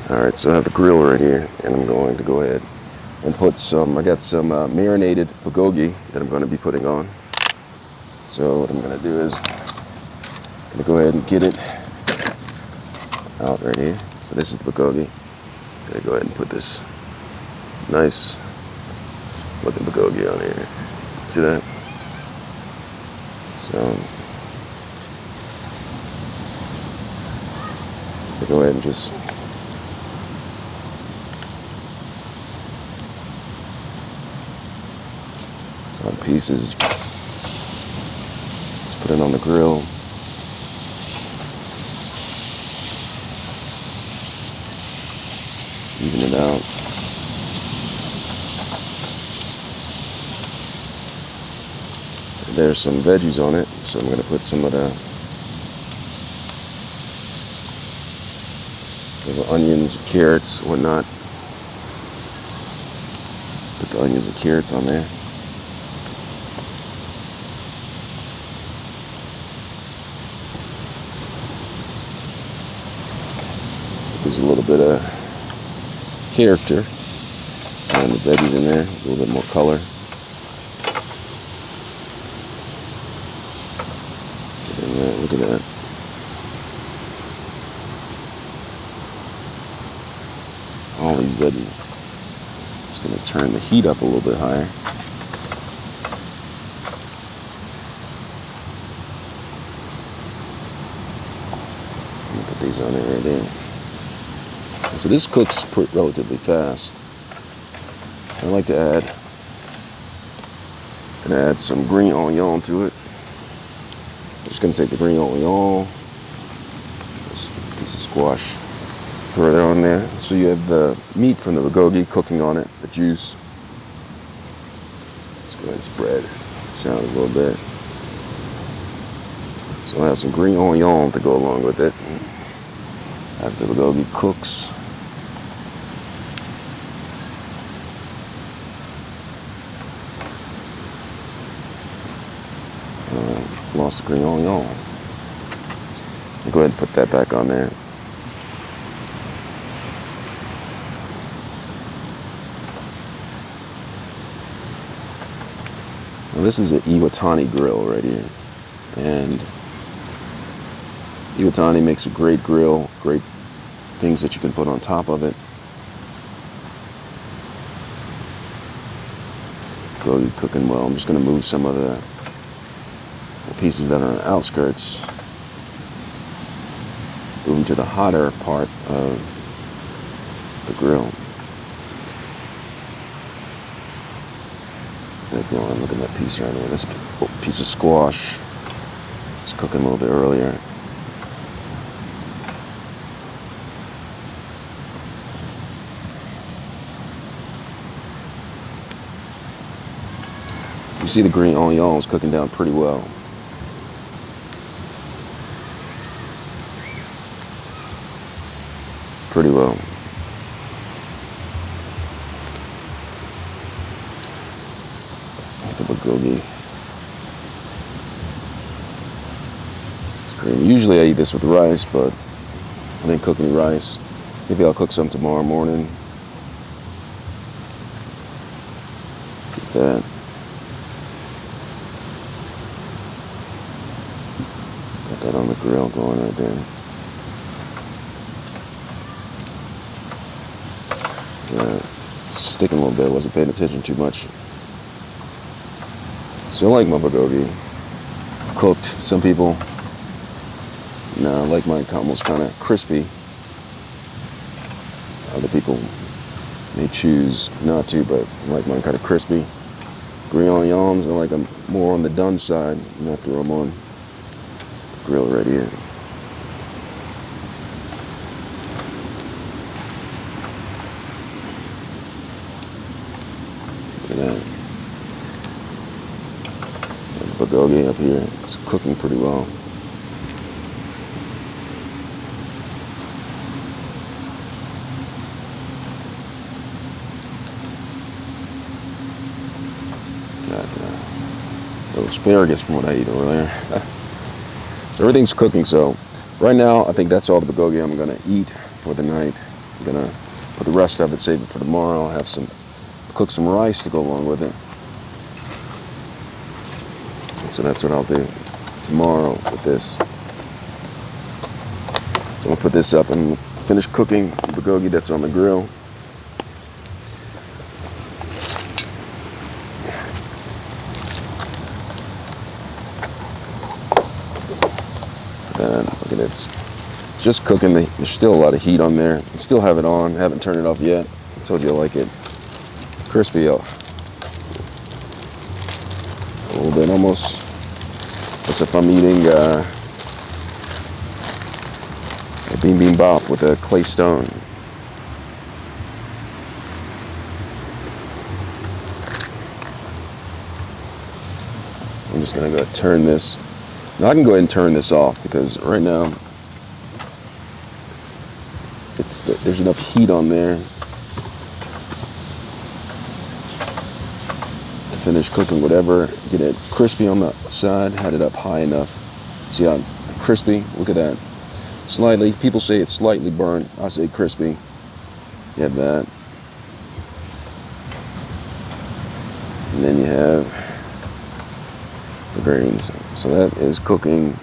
Alright, so I have the grill right here, and I'm going to go ahead and put some, I got some marinated bulgogi that I'm going to be putting on. So what I'm going to do is, I'm going to go ahead and get it out right here. So this is the bulgogi. I'm going to go ahead and put this nice looking bulgogi on here. See that? So, I'll go ahead and just on pieces. Just put it on the grill. Even it out. There's some veggies on it, so I'm going to put some of the onions, carrots, whatnot. Put the onions and carrots on there. There's a little bit of character and the veggies in there, a little bit more color. Look at that. All these veggies. Just going to turn the heat up a little bit higher. Put these on there right there. So this cooks relatively fast. I like to add some green onion to it. I'm just going to take the green onion, this piece of squash, throw it on there. So you have the meat from the bulgogi cooking on it, the juice. Let's go ahead and spread it out a little bit. So I'll have some green onion to go along with it. After the bulgogi cooks. Lost the green onion. I'll go ahead and put that back on there. Now this is an Iwatani grill right here, and Iwatani makes a great grill, great things that you can put on top of it. Bulgogi cooking well. I'm just going to move some of the pieces that are on the outskirts, move them to the hotter part of the grill. Look at that piece right there. This piece of squash is cooking a little bit earlier. You see the green onion is cooking down pretty well. Pretty well. The bulgogi. It's great. Usually I eat this with rice, but I didn't cook any rice. Maybe I'll cook some tomorrow morning. Get that. Got that on the grill going right there. Sticking a little bit, wasn't paying attention too much. So I like my bulgogi cooked. Some people, I like mine almost kind of crispy. Other people may choose not to, but I like mine kind of crispy. Green onions, I like them more on the done side. You have to throw them on the grill right here. Bulgogi up here, it's cooking pretty well. Got a little asparagus from what I ate earlier. So everything's cooking, so right now I think that's all the bulgogi I'm gonna eat for the night. I'm gonna put the rest of it, save it for tomorrow. I'll have cook some rice to go along with it. And so that's what I'll do tomorrow with this. So I'm gonna put this up and finish cooking the bulgogi that's on the grill. And look at it, it's just cooking. There's still a lot of heat on there. I still have it on, haven't turned it off yet. I told you I like it crispy. A little bit, almost as if I'm eating a bibimbap with a clay stone. I'm just gonna go turn this. Now I can go ahead and turn this off because right now there's enough heat on there to finish cooking whatever. Get it crispy on the side. Had it up high enough. See how crispy? Look at that. Slightly. People say it's slightly burnt. I say crispy. You have that, and then you have the greens. So that is cooking